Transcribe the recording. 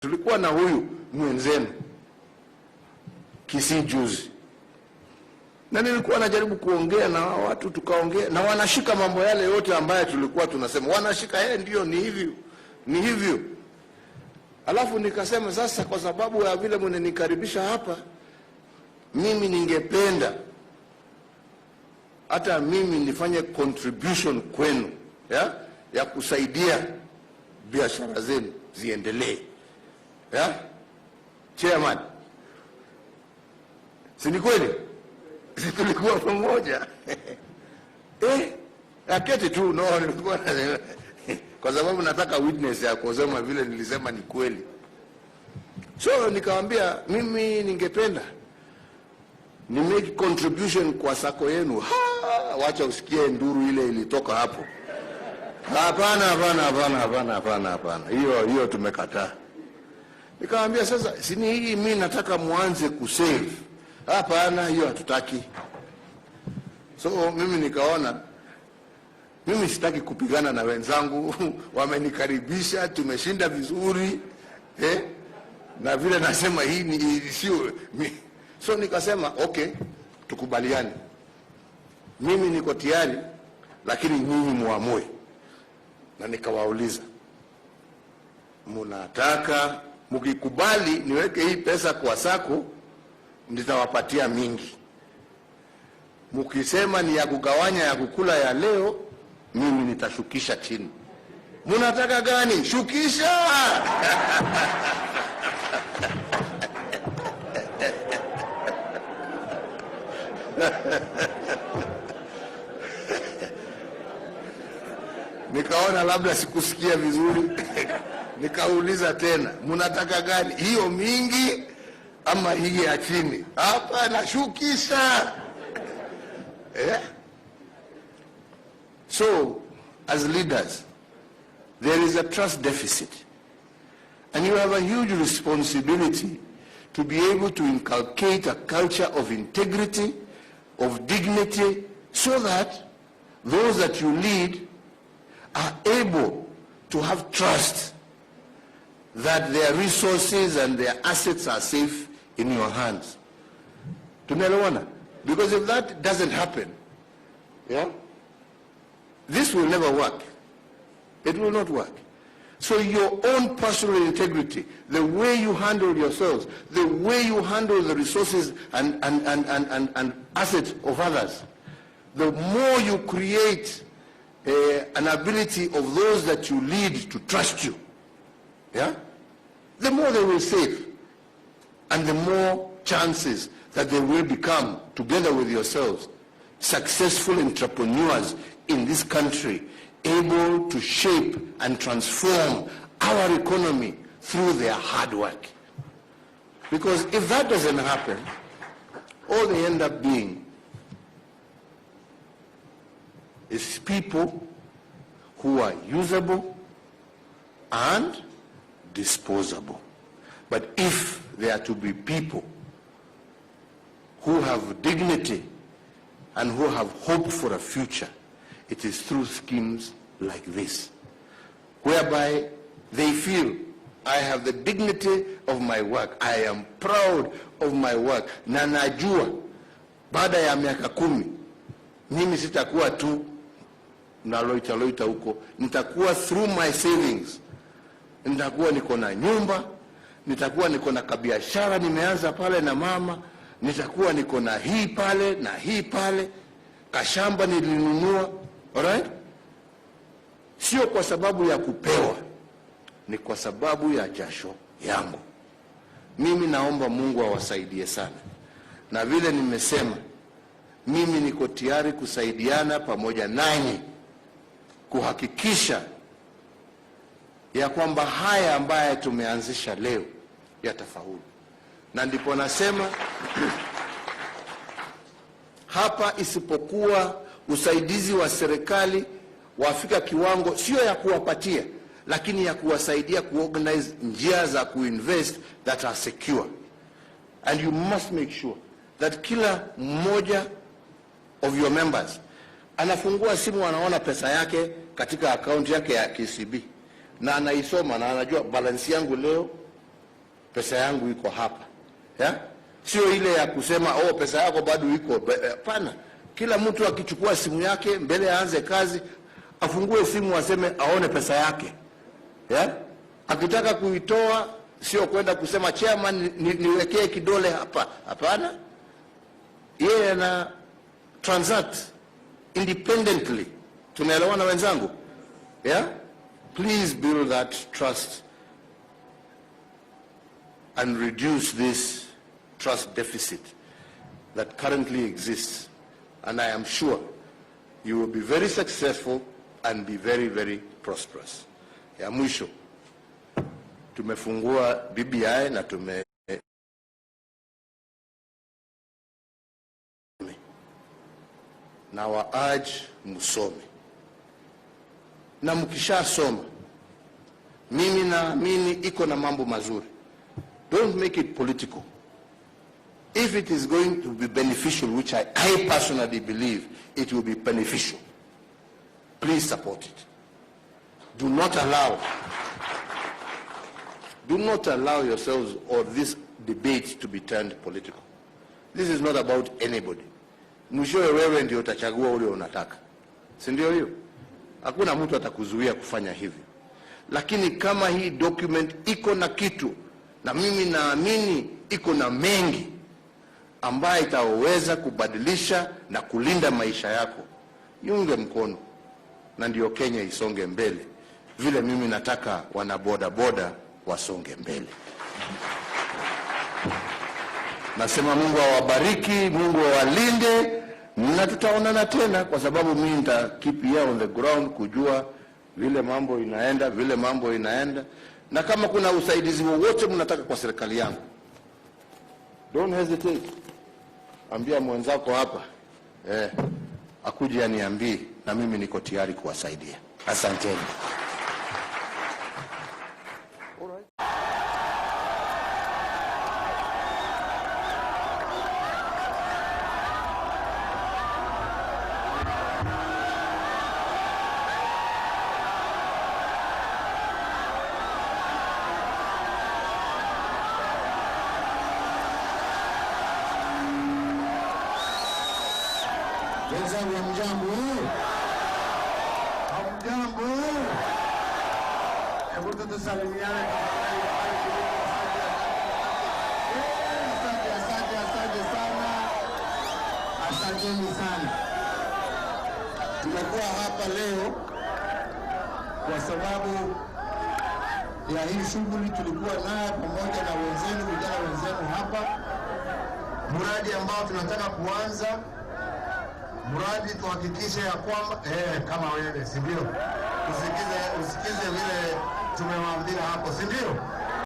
Tulikuwa na huyu mwenzenu Kisii juzi, na nilikuwa najaribu kuongea na watu, tukaongea na wanashika mambo yale yote ambayo tulikuwa tunasema, wanashika ndio ni hivyo. Alafu nikasema sasa, kwa sababu ya vile mnenikaribisha hapa, mimi ningependa hata mimi nifanye contribution kwenu ya kusaidia biashara zenu ziendelee. Chairman, si ni kweli? Si tulikuwa pamoja? Aketi tu nilikuwa kwa sababu nataka witness ya kusema vile nilisema ni kweli. So nikamwambia mimi ningependa ni make contribution kwa sako yenu. Wacha usikie nduru ile ilitoka hapo. Hapana. Hiyo tumekataa. Nikamwambia sasa, sini hii mimi nataka muanze kusave. Hapana, hiyo hatutaki. So mimi nikaona mimi sitaki kupigana na wenzangu, wamenikaribisha, tumeshinda vizuri, na vile nasema hii ni sio. So nikasema okay, tukubaliane. Mimi niko tayari, lakini nyinyi muamue. Na nikawauliza, mnataka mkikubali niweke hii pesa kwa sako, nitawapatia mingi. Mkisema ni ya kugawanya, ya kukula ya leo, mimi nitashukisha chini. Mnataka gani? Shukisha. Nikaona labda sikusikia vizuri. Nikauliza tena, mnataka gani? Hiyo mingi ama hii ya chini? Hapana, shukisha. So as leaders, there is a trust deficit, and you have a huge responsibility to be able to inculcate a culture of integrity, of dignity, so that those that you lead are able to have trust that their resources and their assets are safe in your hands. Tunaelewana? Because if that doesn't happen, this will never work. It will not work. So your own personal integrity, the way you handle yourselves, the way you handle the resources and assets of others, the more you create an ability of those that you lead to trust you, the more they will save, and the more chances that they will become, together with yourselves, successful entrepreneurs in this country, able to shape and transform our economy through their hard work. Because if that doesn't happen, all they end up being is people who are usable and disposable. But if they are to be people who have dignity and who have hope for a future, it is through schemes like this, whereby they feel, I have the dignity of my work, I am proud of my work, na najua baada ya miaka 10 mimi sitakuwa tu na loita huko, nitakuwa through my savings, nitakuwa niko na nyumba, nitakuwa niko na kabiashara nimeanza pale na mama, nitakuwa niko na hii pale na hii pale, kashamba nilinunua. Alright? Sio kwa sababu ya kupewa, ni kwa sababu ya jasho yangu. Mimi naomba Mungu awasaidie sana. Na vile nimesema, mimi niko tayari kusaidiana pamoja nanyi kuhakikisha ya kwamba haya ambaye tumeanzisha leo yatafaulu. Na ndipo nasema hapa, isipokuwa usaidizi wa serikali wafika kiwango sio ya kuwapatia, lakini ya kuwasaidia kuorganize njia za kuinvest that are secure. And you must make sure that kila mmoja of your members anafungua simu, anaona pesa yake katika account yake ya KCB, na anaisoma na anajua balance yangu leo pesa yangu iko hapa, sio ile ya kusema pesa yako bado iko. Hapana, kila mtu akichukua simu yake mbele aanze kazi, afungue simu aseme aone pesa yake, akitaka kuitoa sio kwenda kusema chairman niwekee kidole hapa. Hapana, yeye ana transact independently. Tunaelewana wenzangu? Please build that trust and reduce this trust deficit that currently exists, and I am sure you will be very successful and be very, very prosperous. Ya mwisho, tumefungua BBI na na urge musome, na mkisha soma, mimi naamini iko na mambo mazuri. Don't make it political. If it is going to be beneficial, which I personally believe it will be beneficial, please support it. Do not allow yourselves or this debate to be turned political. This is not about anybody. Mwishowe wewe ndio utachagua ule unataka, si ndio hiyo? Hakuna mtu atakuzuia kufanya hivyo. Lakini kama hii document iko na kitu, na mimi naamini iko na mengi ambaye itaweza kubadilisha na kulinda maisha yako, iunge mkono, na ndio Kenya isonge mbele vile mimi nataka wana boda boda wasonge mbele. Nasema Mungu awabariki, Mungu awalinde, na tutaonana tena, kwa sababu mimi nita keep here on the ground kujua vile mambo inaenda, na kama kuna usaidizi wowote mnataka kwa serikali yangu, don't hesitate. Ambia mwenzako hapa akuje aniambie, na mimi niko tayari kuwasaidia. Asanteni. Wenzangu hamjambo? Hamjambo? Hebu tusalimiane tafadhali. Asante sana. Asanteni sana. Tumekuwa hapa leo kwa sababu ya hii shughuli tulikuwa nayo pamoja na vijana wenzenu hapa. Mradi ambao tunataka kuanza, mradi tuhakikishe ya kwamba kama wewe, si ndio? Usikize vile tumewaambia hapo, si ndio?